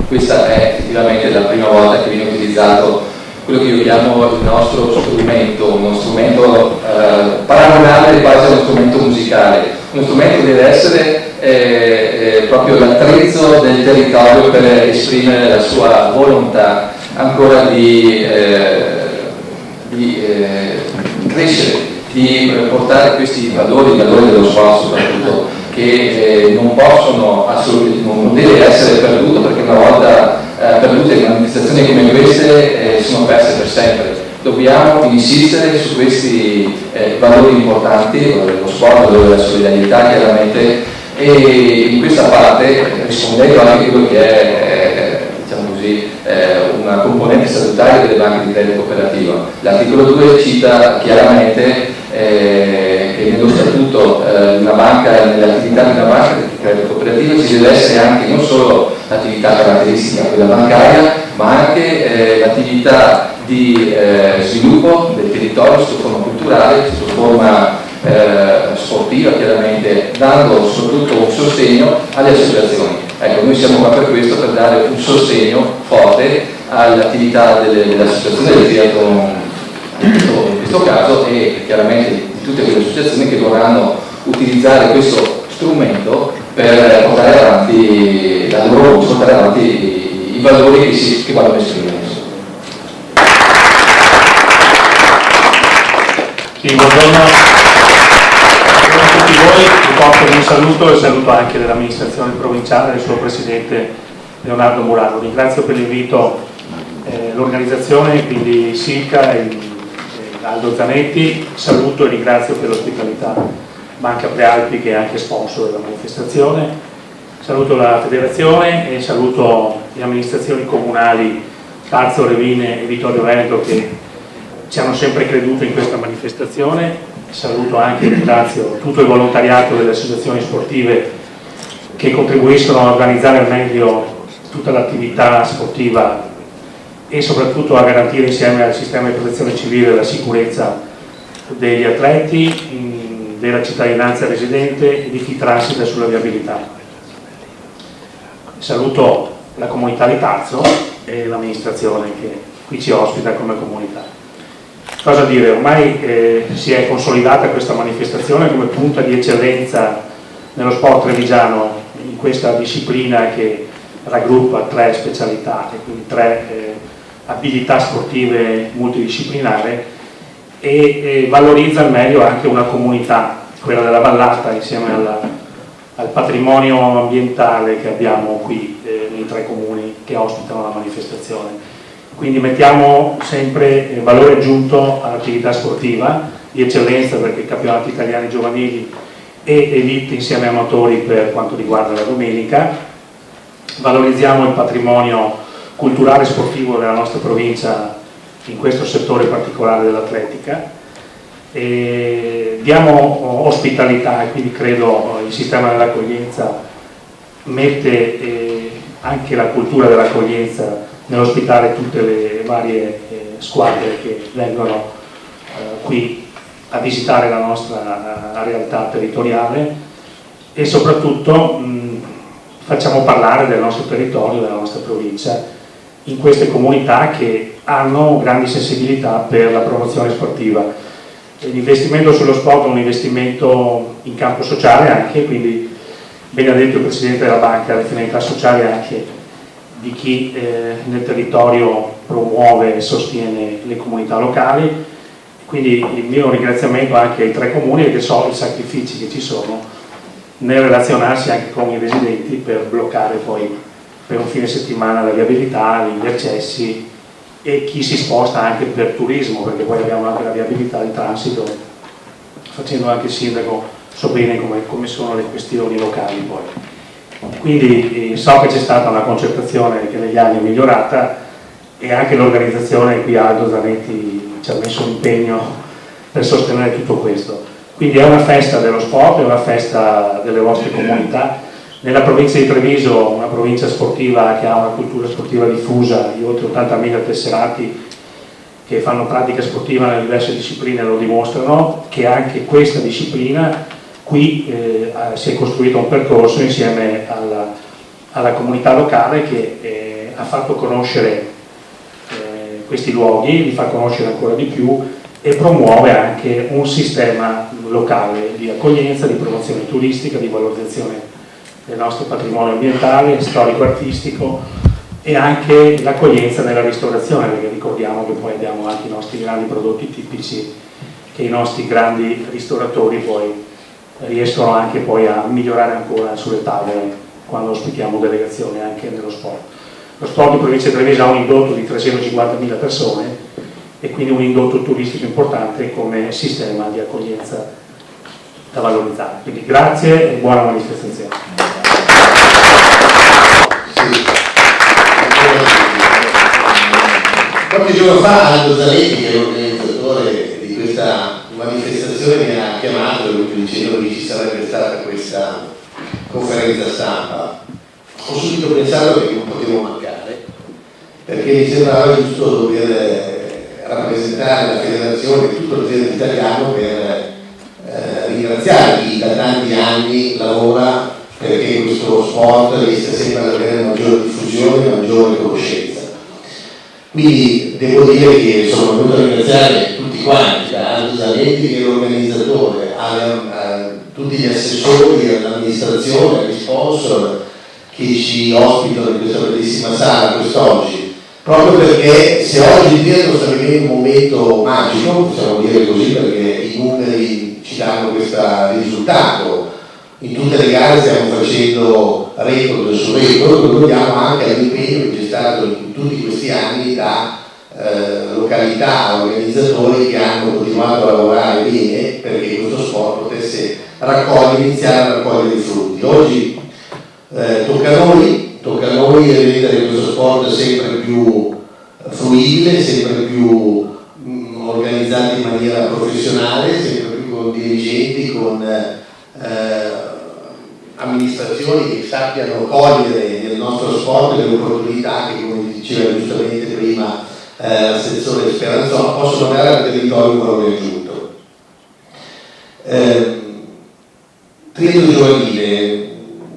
questa è effettivamente la prima volta che viene utilizzato quello che io chiamo il nostro strumento, uno strumento paragonabile quasi a uno strumento musicale. Uno strumento deve essere proprio l'attrezzo del territorio per esprimere la sua volontà ancora di crescere, di portare questi valori dello sport soprattutto, che non possono assolutamente, non deve essere perduto, perché una volta perdute manifestazioni come queste sono perse per sempre. Dobbiamo insistere su questi valori importanti, lo sport, la solidarietà chiaramente, e in questa parte, rispondendo anche a quello che è diciamo così, una componente statutaria delle banche di credito cooperativo. L'articolo 2 cita chiaramente che nello statuto una banca, nell'attività di una banca di credito cooperativo ci deve essere anche non solo l'attività caratteristica, quella bancaria, ma anche l'attività di sviluppo del territorio sotto forma culturale, sotto forma sportiva chiaramente, dando soprattutto un sostegno alle associazioni. Ecco, noi siamo qua per questo, per dare un sostegno forte all'attività delle associazioni del triathlon in questo caso, e chiaramente di tutte quelle associazioni che vorranno utilizzare questo strumento per portare avanti la loro voce, portare avanti i valori che vanno esprimere. Sì, buongiorno a tutti voi, vi porto un saluto e saluto anche dell'amministrazione provinciale, del suo presidente Leonardo Murano. Ringrazio per l'invito l'organizzazione, quindi Silca e Aldo Zanetti, saluto e ringrazio per l'ospitalità Banca Prealpi, che è anche sponsor della manifestazione, saluto la federazione e saluto le amministrazioni comunali Tarzo, Revine e Vittorio Veneto, che ci hanno sempre creduto in questa manifestazione. Saluto anche e ringrazio tutto il volontariato delle associazioni sportive che contribuiscono a organizzare al meglio tutta l'attività sportiva e soprattutto a garantire insieme al sistema di protezione civile la sicurezza degli atleti, della cittadinanza residente e di chi transita sulla viabilità. Saluto la comunità di Tarzo e l'amministrazione che qui ci ospita come comunità. Cosa dire? Ormai si è consolidata questa manifestazione come punta di eccellenza nello sport trevigiano, in questa disciplina che raggruppa 3 specialità e quindi 3 abilità sportive multidisciplinari e valorizza al meglio anche una comunità, quella della Vallata, insieme al patrimonio ambientale che abbiamo qui nei 3 comuni che ospitano la manifestazione. Quindi mettiamo sempre valore aggiunto all'attività sportiva di eccellenza, perché i campionati italiani giovanili e elite insieme a amatori per quanto riguarda la domenica. Valorizziamo il patrimonio culturale e sportivo della nostra provincia in questo settore particolare dell'atletica. Diamo ospitalità e quindi credo il sistema dell'accoglienza mette anche la cultura dell'accoglienza nell'ospitare tutte le varie squadre che vengono qui a visitare la nostra realtà territoriale e soprattutto facciamo parlare del nostro territorio, della nostra provincia in queste comunità che hanno grandi sensibilità per la promozione sportiva. L'investimento sullo sport è un investimento in campo sociale anche, quindi bene ha detto il Presidente della Banca, le finalità sociali anche di chi nel territorio promuove e sostiene le comunità locali, quindi il mio ringraziamento anche ai 3 comuni, perché so i sacrifici che ci sono nel relazionarsi anche con i residenti per bloccare poi per un fine settimana la viabilità, gli accessi e chi si sposta anche per turismo, perché poi abbiamo anche la viabilità di transito, facendo anche il sindaco so bene come sono le questioni locali poi. Quindi so che c'è stata una concertazione che negli anni è migliorata e anche l'organizzazione, qui Aldo Zanetti ci ha messo un impegno per sostenere tutto questo. Quindi è una festa dello sport, è una festa delle vostre comunità. Nella provincia di Treviso, una provincia sportiva che ha una cultura sportiva diffusa di oltre 80.000 tesserati che fanno pratica sportiva nelle diverse discipline, lo dimostrano che anche questa disciplina qui si è costruito un percorso insieme alla comunità locale che ha fatto conoscere questi luoghi, li fa conoscere ancora di più e promuove anche un sistema locale di accoglienza, di promozione turistica, di valorizzazione del nostro patrimonio ambientale, storico-artistico e anche l'accoglienza nella ristorazione, perché ricordiamo che poi abbiamo anche i nostri grandi prodotti tipici che i nostri grandi ristoratori poi riescono anche poi a migliorare ancora sulle tavole quando ospitiamo delegazioni anche nello sport. Lo sport in provincia di Treviso ha un indotto di 350.000 persone e quindi un indotto turistico importante come sistema di accoglienza da valorizzare. Quindi grazie e buona manifestazione. Qualche giorno fa Aldo Zanetti, che è l'organizzatore di questa manifestazione, mi ha chiamato dicendo che ci sarebbe stata questa conferenza stampa. Ho subito pensato che non potevo mancare, perché mi sembrava giusto dover rappresentare la federazione e tutto l'azienda italiano per ringraziare chi da tanti anni lavora perché questo sport riesca sempre ad avere maggiore diffusione e maggiore conoscenza. Quindi devo dire che sono venuto a ringraziare tutti quanti, da Aldo Zanetti che è l'organizzatore, a tutti gli assessori, all'amministrazione, agli sponsor che ci ospitano in questa bellissima sala quest'oggi, proprio perché se oggi il Triathlon sta vivendo un momento magico, possiamo dire così, perché i numeri ci danno questo risultato. In tutte le gare stiamo facendo record su record, lo dobbiamo anche all'impegno che c'è stato in tutti questi anni da località, organizzatori che hanno continuato a lavorare bene perché questo sport potesse iniziare a raccogliere i frutti. Oggi tocca a noi rendere questo sport sempre più fruibile, sempre più organizzato in maniera professionale, sempre più con dirigenti, con amministrazioni che sappiano cogliere nel nostro sport le opportunità che, come diceva giustamente prima l'assessore Speranzon, possono dare al territorio un valore aggiunto. Triathlon giovanile,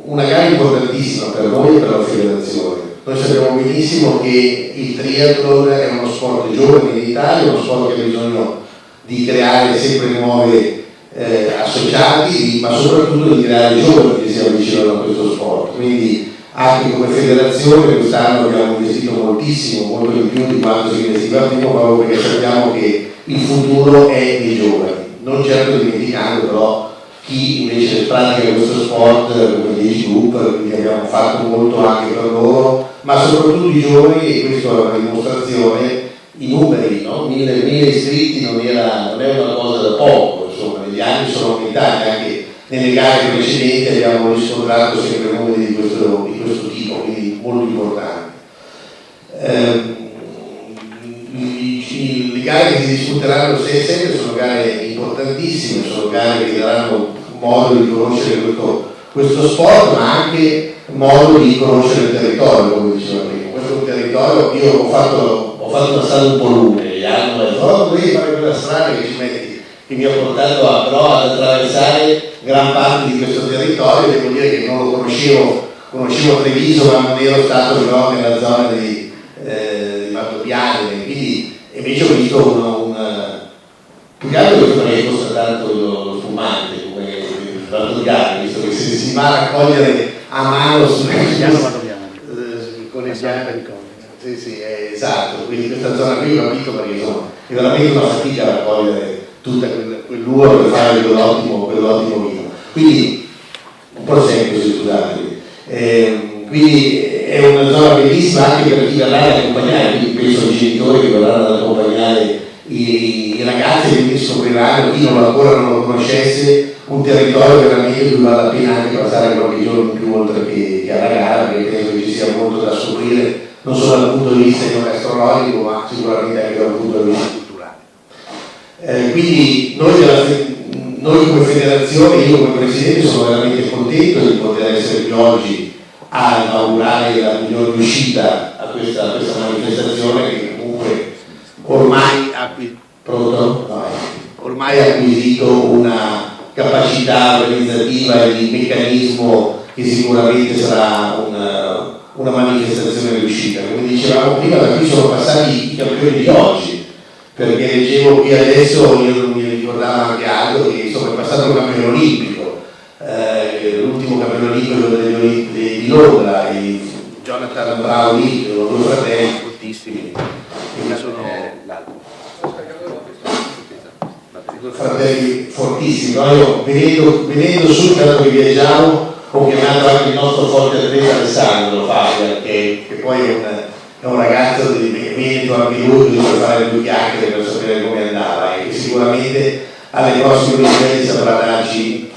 una gara importantissima per noi e per la federazione. Noi sappiamo benissimo che il triathlon è uno sport giovane in Italia, uno sport che ha bisogno di creare sempre nuovi associati, ma soprattutto di creare giovani che si avvicinano a questo sport. Quindi anche come federazione quest'anno abbiamo investito moltissimo, molto di più di quanto si investiva prima, proprio perché sappiamo che il futuro è nei giovani, non certo dimenticando però chi invece pratica questo sport come gli group, quindi abbiamo fatto molto anche per loro, ma soprattutto i giovani, e questa è una dimostrazione, i numeri, no? 1000 iscritti non è una cosa da poco, insomma, negli anni sono aumentati, anche nelle gare precedenti abbiamo riscontrato sempre numeri di questo tipo, quindi molto importanti. Le gare che si disputeranno sempre sono gare importantissime, sono gare che daranno modo di conoscere questo sport, ma anche modo di conoscere il territorio, come diceva prima. Questo è un territorio, io ho fatto una strada un po' lunga, gli hanno detto, dovevi fare quella strada che mi ha portato però ad attraversare gran parte di questo territorio. Devo dire che non lo conoscevo Treviso, ma non ero stato però nella zona di Valdobbiadene, quindi invece ho visto più che altro questo che costa tanto lo spumante come Valdobbiadene, visto che se si va a raccogliere a mano con il piano. Sì, esatto, quindi questa zona qui ho capito perché insomma è veramente una fatica a raccogliere tutta quell'uovo per fare quell'ottimo vino. Quindi un po' semplice, scusatemi. Quindi è una zona bellissima anche per chi verrà ad accompagnare, quindi penso ai genitori che verranno ad accompagnare i ragazzi che quindi scopriranno, chi ancora non lo conoscesse, un territorio veramente dove vale la pena anche passare qualche giorno in più oltre che alla gara, perché penso che ci sia molto da scoprire, non solo dal punto di vista gastronomico, ma sicuramente anche dal punto di vista culturale. Quindi noi come federazione, io come presidente, sono veramente contento di poter essere qui oggi a inaugurare la miglior riuscita a questa manifestazione che comunque ormai ha acquisito una capacità organizzativa e di meccanismo che sicuramente sarà una manifestazione riuscita. Come dicevamo prima, da qui sono passati i campioni di oggi, perché leggevo qui adesso, io non mi ricordavo anche altro, che insomma è passato un campione olimpico, l'ultimo campione olimpico di Londra, Jonathan Brownie, due fratelli fortissimi, che sono due fratelli fortissimi. No? Io venendo sul canale che viaggiamo ho chiamato anche il nostro forte atleta Alessandro Fabia, che poi è un ragazzo di Veneto, anche lui, che deve fare due chiacchiere per sapere come andava e che sicuramente alle prossime Olimpiadi saprà darci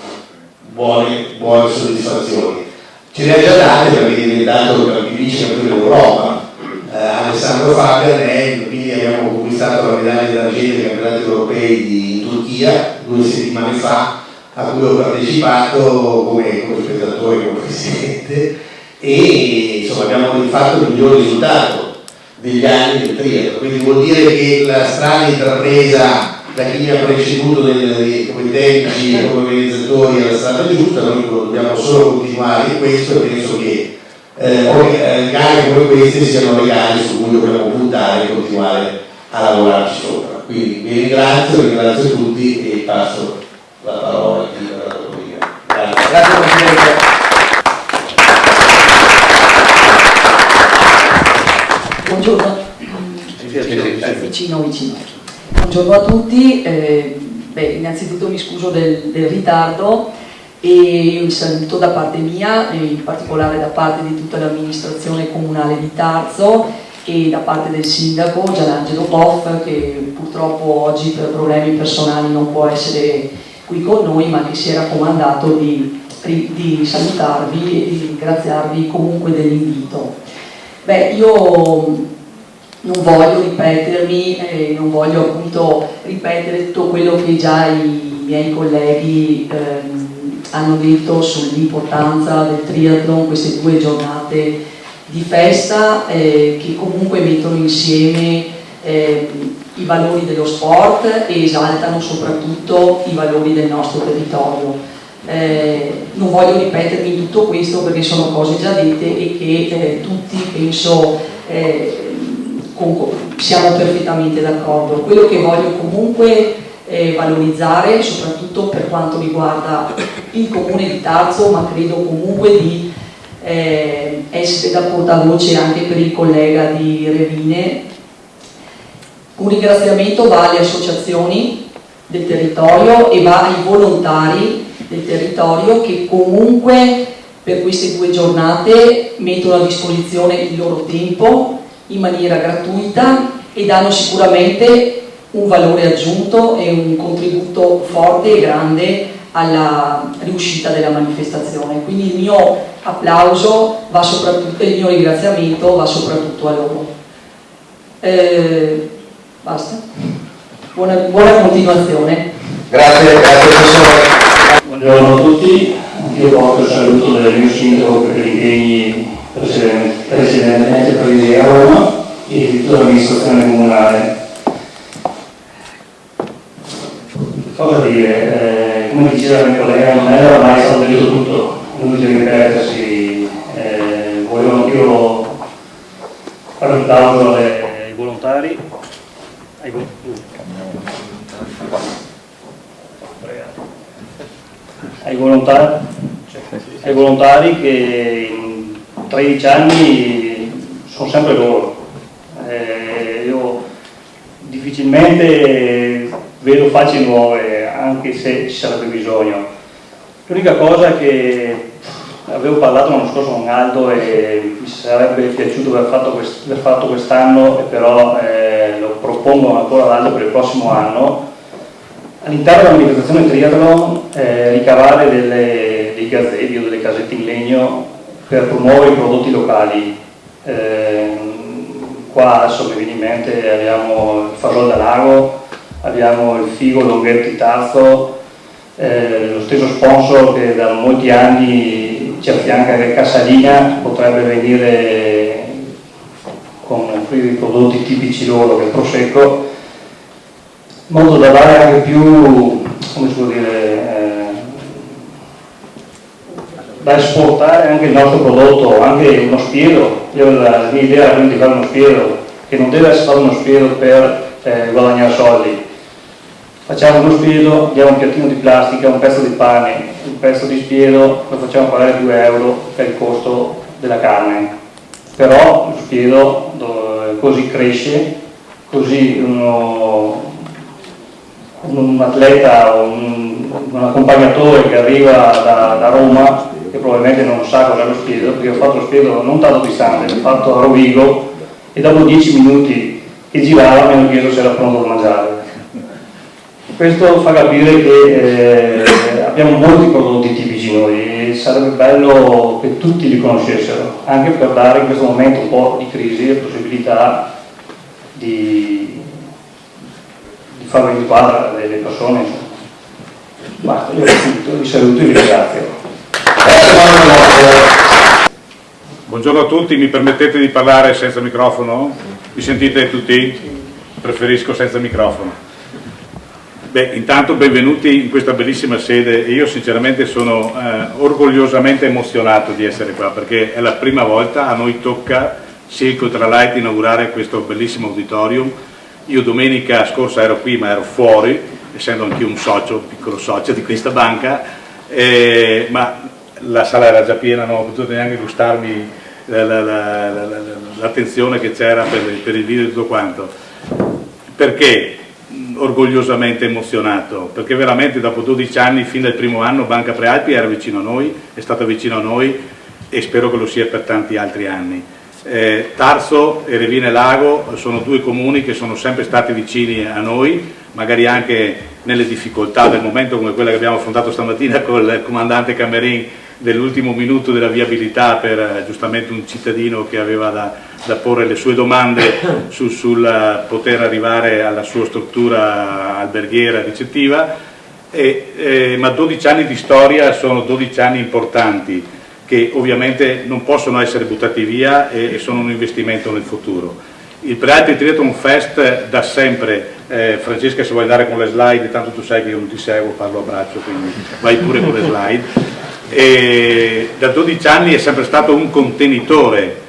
buone soddisfazioni. Ce le ha già date perché è diventato il vice campione d'Europa. Alessandro Fabian, quindi abbiamo conquistato la medaglia d'argento ai campionati europei in Turchia 2 settimane fa, a cui ho partecipato come spettatore, come presidente, e insomma abbiamo fatto il miglior risultato degli anni del triathlon. Quindi vuol dire che la strada intrapresa da chi mi ha preceduto come tecnici e come organizzatori è la strada giusta, noi dobbiamo solo continuare in questo e penso che gare come queste siano le gare su cui dobbiamo puntare e continuare a lavorarci sopra. Quindi vi ringrazio tutti e passo la parola a chi ha dato prima. Grazie Presidente. Buongiorno. Vicino. Buongiorno a tutti, innanzitutto mi scuso del ritardo e un saluto da parte mia, in particolare da parte di tutta l'amministrazione comunale di Tarzo e da parte del sindaco Gianangelo Boff, che purtroppo oggi per problemi personali non può essere qui con noi, ma che si è raccomandato di salutarvi e di ringraziarvi comunque dell'invito. Io non voglio ripetermi, non voglio appunto ripetere tutto quello che già i miei colleghi hanno detto sull'importanza del triathlon, queste 2 giornate di festa che comunque mettono insieme i valori dello sport e esaltano soprattutto i valori del nostro territorio. Non voglio ripetermi in tutto questo perché sono cose già dette e che tutti penso siamo perfettamente d'accordo. Quello che voglio comunque valorizzare, soprattutto per quanto riguarda il comune di Tarzo, ma credo comunque di essere da portavoce anche per il collega di Revine, un ringraziamento va alle associazioni del territorio e va ai volontari del territorio che comunque per queste 2 giornate mettono a disposizione il loro tempo in maniera gratuita e danno sicuramente un valore aggiunto e un contributo forte e grande alla riuscita della manifestazione. Quindi il mio applauso va soprattutto, il mio ringraziamento va soprattutto a loro. Basta. Buona continuazione. Grazie professore. Buongiorno a tutti, io porto il saluto del mio sindaco per gli impegni precedentemente presi a Roma e di tutta l'amministrazione comunale. Cosa dire? Come diceva il mio collega, non era ormai stato detto tutto, inutile ripetersi. Volevo anch'io fare un plauso ai volontari, ai volontari che in 13 anni sono sempre loro. Io difficilmente vedo facce nuove, anche se ci sarebbe bisogno. L'unica cosa che avevo parlato l'anno scorso con Aldo e mi sarebbe piaciuto aver fatto quest'anno, e però lo propongo ancora ad Aldo per il prossimo anno, all'interno della manifestazione triathlon ricavare dei gazetti o delle casette in legno per promuovere i prodotti locali. Qua adesso mi viene in mente, abbiamo il farol da lago, abbiamo il figo Longhetti Tarzo, lo stesso sponsor che da molti anni ci affianca, che è Casalina, potrebbe venire con offrire i prodotti tipici loro, che è il Prosecco, in modo da dare anche più, come si può dire, da esportare anche il nostro prodotto, anche uno spiedo. La mia idea è di fare uno spiedo, che non deve essere fatto uno spiedo per guadagnare soldi. Facciamo uno spiedo, diamo un piattino di plastica, un pezzo di pane, un pezzo di spiedo, lo facciamo pagare 2 euro per il costo della carne. Però lo spiedo così cresce, così un atleta o un accompagnatore che arriva da Roma, che probabilmente non sa cos'è lo spiedo, perché ho fatto lo spiedo non tanto distante, l'ho fatto a Rovigo e dopo 10 minuti che girava mi hanno chiesto se era pronto da mangiare. Questo fa capire che abbiamo molti prodotti tipici noi e sarebbe bello che tutti li conoscessero, anche per dare in questo momento un po' di crisi la possibilità di far venire in quadra delle persone. Basta, io vi saluto e vi ringrazio. Buongiorno a tutti, mi permettete di parlare senza microfono? Mi sentite tutti? Preferisco senza microfono. Beh, intanto benvenuti in questa bellissima sede. Io sinceramente sono orgogliosamente emozionato di essere qua, perché è la prima volta, a noi tocca Silco Ultralight inaugurare questo bellissimo auditorium. Io domenica scorsa ero qui ma ero fuori, essendo anch'io un socio, un piccolo socio di questa banca, ma la sala era già piena, non ho potuto neanche gustarmi l'attenzione che c'era per il video e tutto quanto. Perché orgogliosamente emozionato? Perché veramente dopo 12 anni, fin dal primo anno, Banca Prealpi era vicino a noi, è stata vicino a noi e spero che lo sia per tanti altri anni. Tarso e Revine Lago sono due comuni che sono sempre stati vicini a noi, magari anche nelle difficoltà del momento come quella che abbiamo affrontato stamattina con il comandante Camerin dell'ultimo minuto della viabilità per giustamente un cittadino che aveva da porre le sue domande sul poter arrivare alla sua struttura alberghiera ricettiva, ma 12 anni di storia sono 12 anni importanti che ovviamente non possono essere buttati via e sono un investimento nel futuro. Il Prealpi Triathlon Fest da sempre, Francesca se vuoi andare con le slide, tanto tu sai che io non ti seguo, parlo a braccio, quindi vai pure con le slide, e da 12 anni è sempre stato un contenitore,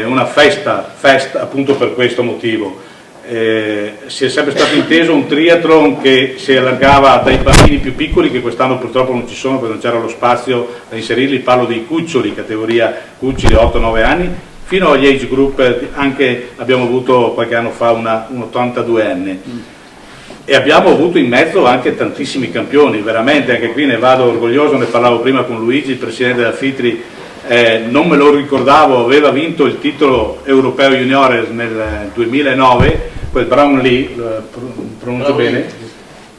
una festa appunto per questo motivo. Si è sempre stato inteso un triathlon che si allargava dai bambini più piccoli, che quest'anno purtroppo non ci sono perché non c'era lo spazio da inserirli, parlo dei cuccioli, categoria cuccioli 8-9 anni, fino agli age group, anche abbiamo avuto qualche anno fa un 82enne. E abbiamo avuto in mezzo anche tantissimi campioni, veramente, anche qui ne vado orgoglioso, ne parlavo prima con Luigi, il presidente della FITRI, non me lo ricordavo, aveva vinto il titolo europeo junior nel 2009, quel Brownlee, pronuncio bene,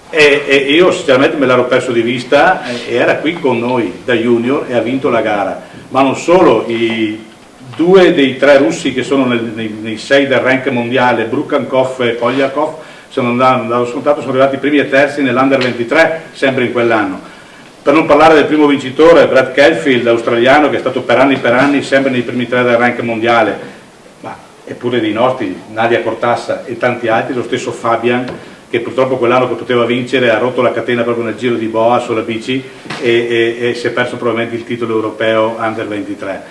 e io sinceramente me l'ero perso di vista, e era qui con noi da junior e ha vinto la gara. Ma non solo, i 2 dei 3 russi che sono nei 6 del rank mondiale, Brukankov e Polyakov, sono andato scontato, sono arrivati primi e terzi nell'Under 23, sempre in quell'anno. Per non parlare del primo vincitore, Brad Kelfield, australiano, che è stato per anni sempre nei primi 3 del rank mondiale, ma eppure dei nostri, Nadia Cortassa e tanti altri, lo stesso Fabian, che purtroppo quell'anno che poteva vincere ha rotto la catena proprio nel giro di boa sulla bici e si è perso probabilmente il titolo europeo Under 23.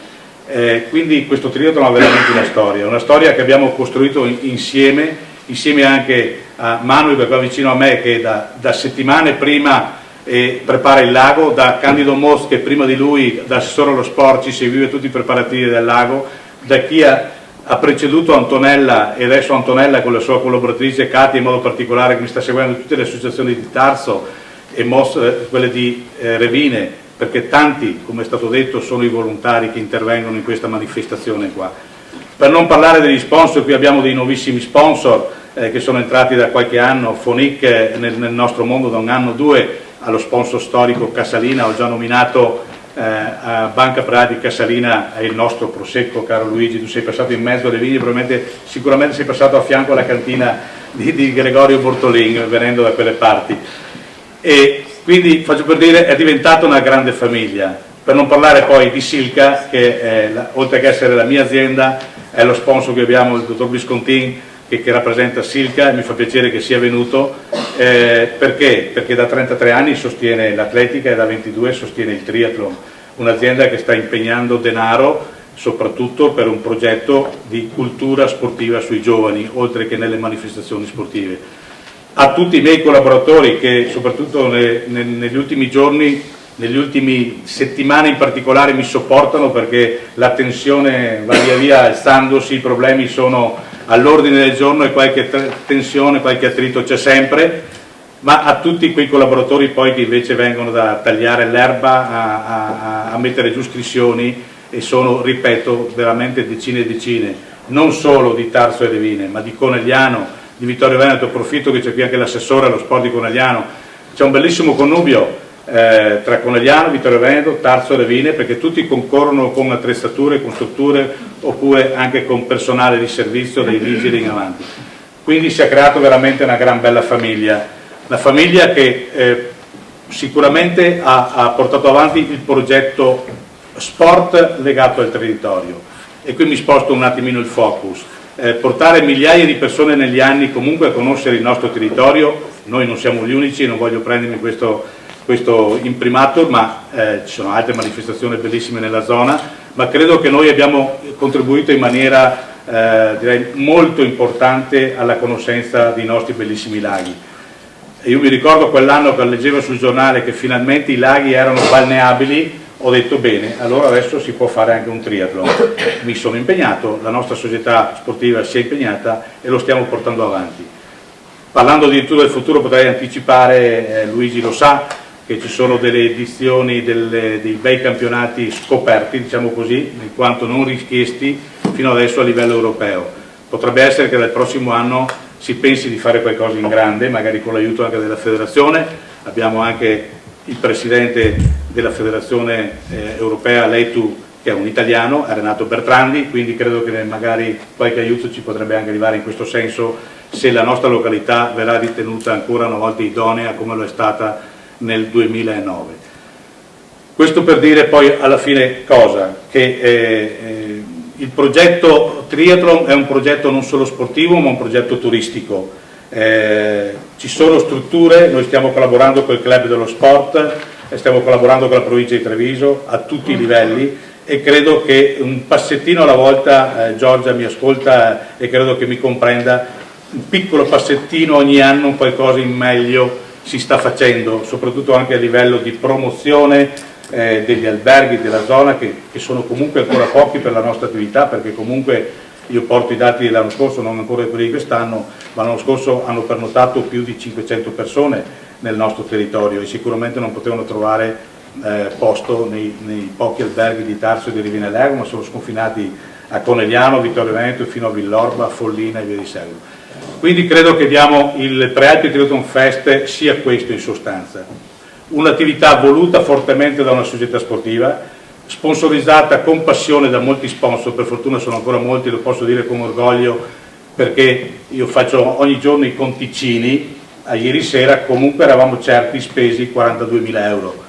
Quindi questo triathlon ha veramente una storia che abbiamo costruito insieme anche a Manuel, che è qua vicino a me, che da settimane prima prepara il lago, da Candido Moss, che prima di lui, da assessore allo sport, ci seguiva tutti i preparativi del lago, da chi ha preceduto Antonella e adesso Antonella con la sua collaboratrice Katia in modo particolare, che mi sta seguendo tutte le associazioni di Tarso e Moss, quelle di Revine, perché tanti, come è stato detto, sono i volontari che intervengono in questa manifestazione qua. Per non parlare degli sponsor, qui abbiamo dei nuovissimi sponsor che sono entrati da qualche anno, Fonic nel nostro mondo da un anno o 2, allo sponsor storico Casalina, ho già nominato a Banca Prealpi Casalina è il nostro Prosecco, caro Luigi, tu sei passato in mezzo alle vigne, sicuramente sei passato a fianco alla cantina di Gregorio Bortolin venendo da quelle parti, e quindi faccio per dire è diventata una grande famiglia. Per non parlare poi di Silca, che oltre che essere la mia azienda è lo sponsor che abbiamo, il dottor Viscontin, che rappresenta Silca, e mi fa piacere che sia venuto, perché da 33 anni sostiene l'atletica e da 22 sostiene il triathlon, un'azienda che sta impegnando denaro soprattutto per un progetto di cultura sportiva sui giovani, oltre che nelle manifestazioni sportive. A tutti i miei collaboratori che soprattutto negli ultimi giorni, nelle ultime settimane in particolare, mi sopportano perché la tensione va via via alzandosi, i problemi sono all'ordine del giorno e qualche tensione, qualche attrito c'è sempre, ma a tutti quei collaboratori poi che invece vengono da tagliare l'erba a mettere giù scrissioni, e sono, ripeto, veramente decine e decine, non solo di Tarso e Revine, ma di Conegliano, di Vittorio Veneto. Approfitto che c'è qui anche l'assessore allo sport di Conegliano, c'è un bellissimo connubio tra Conegliano, Vittorio Veneto, Tarso e Revine, perché tutti concorrono con attrezzature, con strutture, oppure anche con personale di servizio dei vigili in avanti. Quindi si è creato veramente una gran bella famiglia, una famiglia che sicuramente ha portato avanti il progetto sport legato al territorio, e qui mi sposto un attimino il focus. Portare migliaia di persone negli anni comunque a conoscere il nostro territorio, noi non siamo gli unici, non voglio prendermi questo imprimatur, ma ci sono altre manifestazioni bellissime nella zona, ma credo che noi abbiamo contribuito in maniera direi molto importante alla conoscenza dei nostri bellissimi laghi. E io mi ricordo quell'anno che leggevo sul giornale che finalmente i laghi erano balneabili, ho detto bene, allora adesso si può fare anche un triathlon. Mi sono impegnato, la nostra società sportiva si è impegnata e lo stiamo portando avanti. Parlando addirittura del futuro potrei anticipare, Luigi lo sa, che ci sono delle edizioni dei bei campionati scoperti, diciamo così, in quanto non richiesti fino adesso a livello europeo. Potrebbe essere che dal prossimo anno si pensi di fare qualcosa in grande, magari con l'aiuto anche della federazione. Abbiamo anche il presidente della federazione europea, l'ETU, che è un italiano, è Renato Bertrandi, quindi credo che magari qualche aiuto ci potrebbe anche arrivare in questo senso, se la nostra località verrà ritenuta ancora una volta idonea come lo è stata nel 2009. Questo per dire poi alla fine cosa? Che il progetto Triathlon è un progetto non solo sportivo ma un progetto turistico. Ci sono strutture, noi stiamo collaborando col club dello sport, stiamo collaborando con la provincia di Treviso a tutti i livelli, e credo che un passettino alla volta, Giorgia mi ascolta e credo che mi comprenda, un piccolo passettino ogni anno, qualcosa in meglio si sta facendo, soprattutto anche a livello di promozione degli alberghi della zona, che sono comunque ancora pochi per la nostra attività, perché comunque io porto i dati dell'anno scorso, non ancora quelli di quest'anno, ma l'anno scorso hanno pernottato più di 500 persone nel nostro territorio e sicuramente non potevano trovare posto nei pochi alberghi di Tarso e di Revine Lergo, ma sono sconfinati a Conegliano, Vittorio Veneto, fino a Villorba, Follina e via di seguito. Quindi credo che diamo il Prealpi Triathlon Fest sia questo in sostanza, un'attività voluta fortemente da una società sportiva, sponsorizzata con passione da molti sponsor, per fortuna sono ancora molti, lo posso dire con orgoglio, perché io faccio ogni giorno i conticini. A ieri sera comunque eravamo certi spesi 42.000 euro.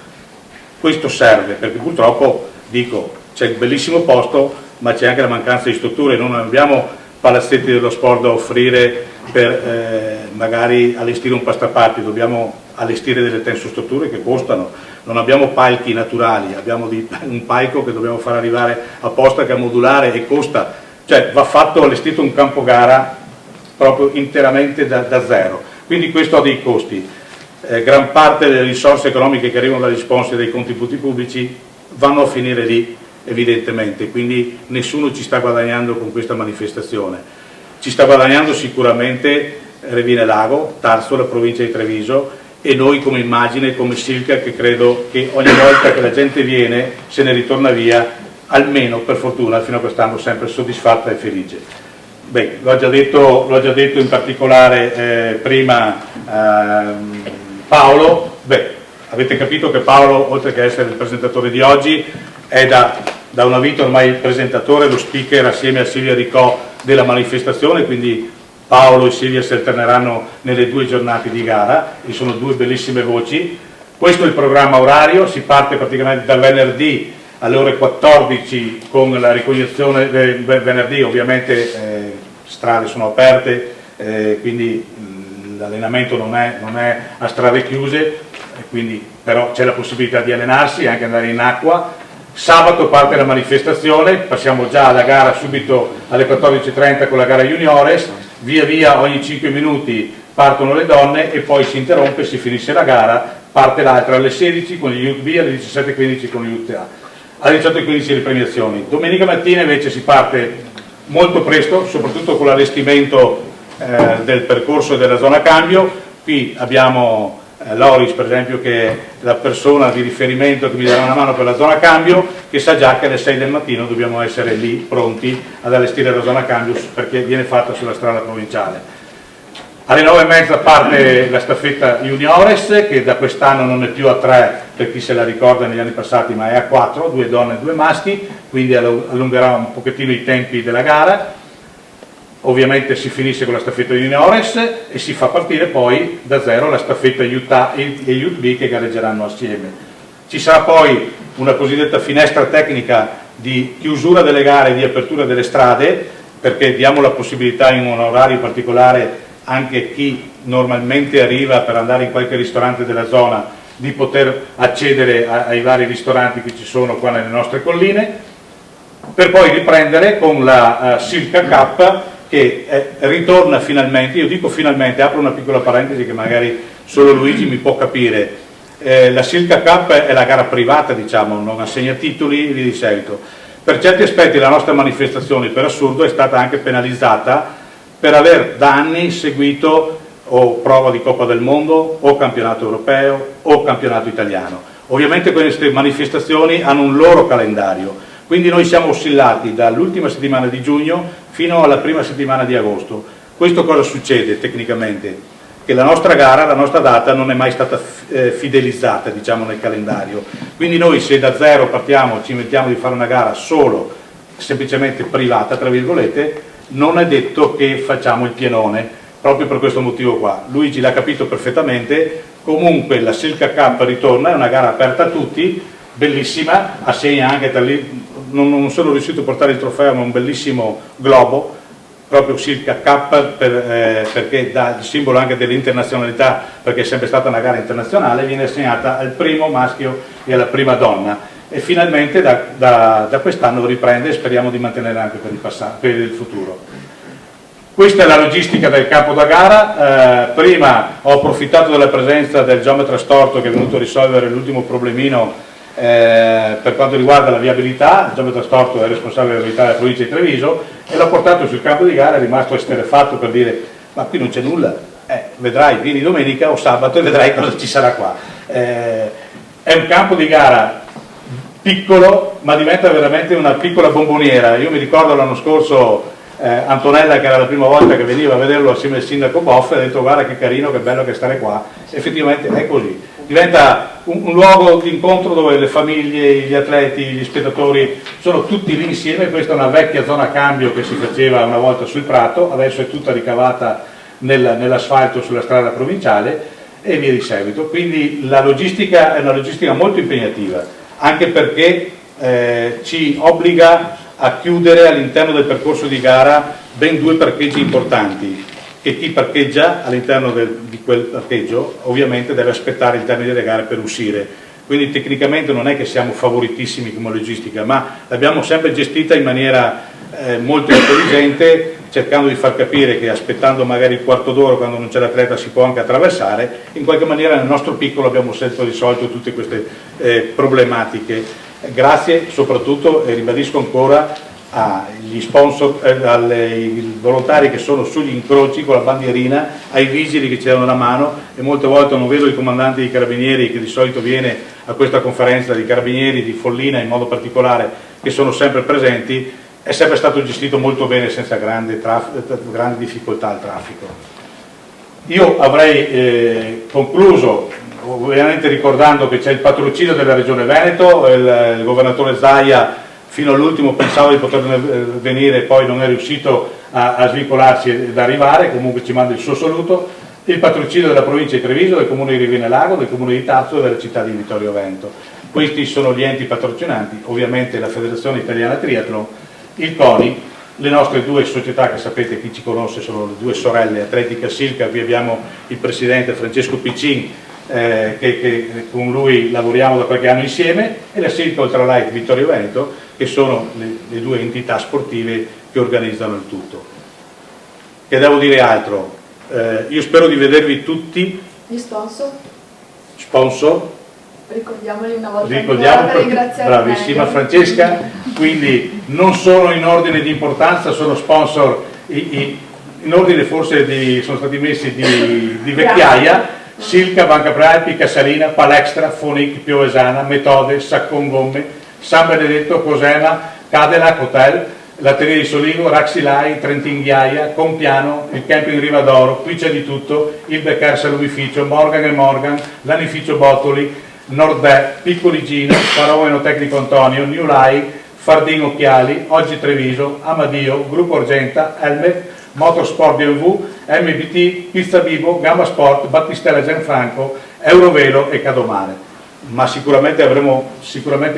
Questo serve, perché purtroppo, dico, c'è il bellissimo posto, ma c'è anche la mancanza di strutture. Non abbiamo palazzetti dello sport da offrire per magari allestire un passaparty, dobbiamo allestire delle tensostrutture che costano. Non abbiamo palchi naturali, abbiamo un palco che dobbiamo far arrivare apposta, che è modulare e costa, cioè va fatto, allestito un campo gara proprio interamente da zero, quindi questo ha dei costi. Gran parte delle risorse economiche che arrivano dagli sponsor e dai contributi pubblici vanno a finire lì, evidentemente, quindi nessuno ci sta guadagnando con questa manifestazione. Ci sta guadagnando sicuramente Revine Lago, Tarso, la provincia di Treviso, e noi come immagine, come Silca, che credo che ogni volta che la gente viene se ne ritorna via, almeno per fortuna fino a quest'anno, sempre soddisfatta e felice. Beh, l'ho già detto in particolare prima Paolo. Avete capito che Paolo, oltre che essere il presentatore di oggi, è da una vita ormai il presentatore, lo speaker assieme a Silvia Ricò della manifestazione, quindi Paolo e Silvia si alterneranno nelle 2 giornate di gara e sono 2 bellissime voci. Questo è il programma orario, si parte praticamente dal venerdì alle ore 14 con la ricognizione venerdì, ovviamente strade sono aperte, quindi l'allenamento non è a strade chiuse, quindi però c'è la possibilità di allenarsi e anche andare in acqua. Sabato parte la manifestazione, passiamo già alla gara subito alle 14:30 con la gara juniores, via via ogni 5 minuti partono le donne e poi si interrompe, si finisce la gara, parte l'altra alle 16 con gli Youth B, alle 17:15 con gli Youth A, alle 18:15 le premiazioni. Domenica mattina invece si parte molto presto, soprattutto con l'allestimento del percorso della zona cambio. Qui abbiamo Loris, per esempio, che è la persona di riferimento che mi darà una mano per la zona cambio, che sa già che alle 6 del mattino dobbiamo essere lì pronti ad allestire la zona cambio, perché viene fatta sulla strada provinciale. Alle 9:30 parte la staffetta juniores, che da quest'anno non è più a 3 per chi se la ricorda negli anni passati, ma è a 4, 2 donne e 2 maschi, quindi allungherà un pochettino i tempi della gara. Ovviamente si finisce con la staffetta juniores e si fa partire poi da zero la staffetta Youth A e Youth B, che gareggeranno assieme. Ci sarà poi una cosiddetta finestra tecnica di chiusura delle gare e di apertura delle strade, perché diamo la possibilità in un orario particolare anche a chi normalmente arriva per andare in qualche ristorante della zona di poter accedere ai vari ristoranti che ci sono qua nelle nostre colline, per poi riprendere con la Silca Cup, che ritorna finalmente. Io dico finalmente, apro una piccola parentesi che magari solo Luigi mi può capire. La Silca Cup è la gara privata, diciamo, non assegna titoli di seguito. Per certi aspetti la nostra manifestazione, per assurdo, è stata anche penalizzata per aver da anni seguito o prova di Coppa del Mondo, o campionato europeo, o campionato italiano. Ovviamente queste manifestazioni hanno un loro calendario, quindi noi siamo oscillati dall'ultima settimana di giugno fino alla prima settimana di agosto. Questo cosa succede tecnicamente? Che la nostra gara, la nostra data non è mai stata fidelizzata, diciamo, nel calendario. Quindi noi, se da zero partiamo, ci mettiamo di fare una gara solo, semplicemente privata, tra virgolette, non è detto che facciamo il pienone, proprio per questo motivo qua. Luigi l'ha capito perfettamente. Comunque la Silca Cup ritorna, è una gara aperta a tutti, bellissima, assegna anche tra lì. Non sono riuscito a portare il trofeo, ma un bellissimo globo, proprio Silca Cup, perché dà il simbolo anche dell'internazionalità, perché è sempre stata una gara internazionale, viene assegnata al primo maschio e alla prima donna, e finalmente da quest'anno riprende, e speriamo di mantenere anche per il futuro. Questa è la logistica del campo da gara. Prima ho approfittato della presenza del geometra Storto, che è venuto a risolvere l'ultimo problemino per quanto riguarda la viabilità. Il geometra Storto è responsabile della viabilità della provincia di Treviso, e l'ho portato sul campo di gara. È rimasto esterrefatto per dire: ma qui non c'è nulla, vedrai, vieni domenica o sabato e vedrai cosa ci sarà qua. È un campo di gara piccolo, ma diventa veramente una piccola bomboniera. Io mi ricordo l'anno scorso Antonella, che era la prima volta che veniva a vederlo assieme al sindaco Boff, e ha detto: guarda che carino, che bello che stare qua. Effettivamente è così, diventa un luogo di incontro dove le famiglie, gli atleti, gli spettatori sono tutti lì insieme. Questa è una vecchia zona cambio che si faceva una volta sul prato, adesso è tutta ricavata nell'asfalto sulla strada provinciale e via di seguito. Quindi la logistica è una logistica molto impegnativa, anche perché ci obbliga a chiudere all'interno del percorso di gara ben 2 parcheggi importanti, che chi parcheggia all'interno di quel parcheggio ovviamente deve aspettare il termine delle gare per uscire. Quindi tecnicamente non è che siamo favoritissimi come logistica, ma l'abbiamo sempre gestita in maniera molto intelligente, cercando di far capire che aspettando magari il quarto d'ora, quando non c'è l'atleta, si può anche attraversare. In qualche maniera nel nostro piccolo abbiamo sempre risolto tutte queste problematiche. Grazie soprattutto, e ribadisco ancora, agli sponsor, ai volontari che sono sugli incroci con la bandierina, ai vigili che ci danno una mano, e molte volte non vedo il comandante dei carabinieri, che di solito viene a questa conferenza di carabinieri di Follina in modo particolare, che sono sempre presenti. È sempre stato gestito molto bene, senza grandi difficoltà al traffico. Io avrei concluso ovviamente ricordando che c'è il patrocinio della Regione Veneto. Il governatore Zaia fino all'ultimo pensava di poter venire, poi non è riuscito a svincolarsi ed arrivare, comunque ci manda il suo saluto. Il patrocinio della provincia di Treviso, del comune di Riviere Lago, del comune di Tazzo e della città di Vittorio Veneto. Questi sono gli enti patrocinanti, ovviamente la Federazione Italiana Triathlon, il CONI, le nostre 2 società che sapete, chi ci conosce, sono le 2 sorelle Atletica Silca. Qui abbiamo il presidente Francesco Piccin, che con lui lavoriamo da qualche anno insieme, e la Silca Ultralight Vittorio Veneto, che sono le due entità sportive che organizzano il tutto. Che devo dire altro? Io spero di vedervi tutti. Gli sponsor? Sponsor? Ricordiamoli una volta Ricordiamo, per ringraziare bravissima meglio. Francesca, quindi non sono in ordine di importanza, sono sponsor in ordine forse sono stati messi di vecchiaia: Silca, Banca Prealpi, Casalina, Palextra, Fonic, Piovesana, Metode, Saccon Gomme, San Benedetto, Cosena, Cadillac Hotel, l'Atelier di Soligo, Raxilai, Trentin Ghiaia, Compiano, il Camping Riva d'Oro, qui c'è di tutto, il Beccar Salumificio, Morgan & Morgan, l'Anificio Bottoli, Nordè, Piccoli Gino, Paroveno Tecnico Antonio, New Lai, Fardin Occhiali, Oggi Treviso, Amadio, Gruppo Argenta, Helmet, Motorsport BMW, MBT, Pizza Bibo, Gamma Sport, Battistella Gianfranco, Eurovelo e Cadomare. Ma sicuramente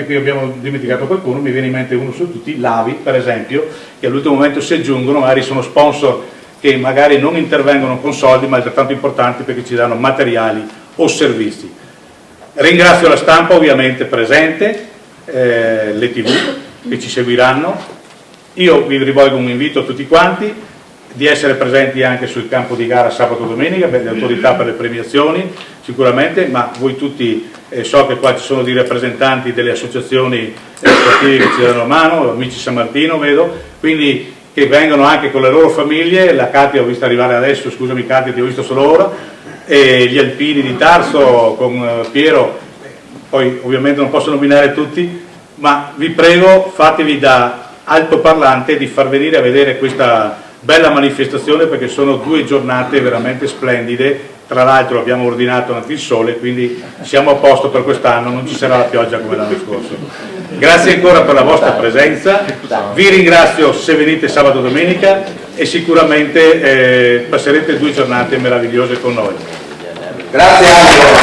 qui abbiamo dimenticato qualcuno, mi viene in mente uno su tutti, l'Avi per esempio, che all'ultimo momento si aggiungono, magari sono sponsor che magari non intervengono con soldi, ma altrettanto importanti perché ci danno materiali o servizi. Ringrazio la stampa ovviamente presente, le TV che ci seguiranno. Io vi rivolgo un invito a tutti quanti di essere presenti anche sul campo di gara sabato e domenica, per le autorità per le premiazioni sicuramente, ma voi tutti, so che qua ci sono dei rappresentanti delle associazioni sportive che ci danno mano, amici San Martino vedo, quindi che vengono anche con le loro famiglie. La Katia ho visto arrivare adesso, scusami Katia, ti ho visto solo ora, e gli alpini di Tarso con Piero, poi ovviamente non posso nominare tutti, ma vi prego, fatevi da altoparlante di far venire a vedere questa bella manifestazione, perché sono 2 giornate veramente splendide. Tra l'altro abbiamo ordinato anche il sole, quindi siamo a posto per quest'anno, non ci sarà la pioggia come l'anno scorso. Grazie ancora per la vostra presenza, vi ringrazio se venite sabato e domenica, e sicuramente passerete 2 giornate meravigliose con noi. Grazie Angelo.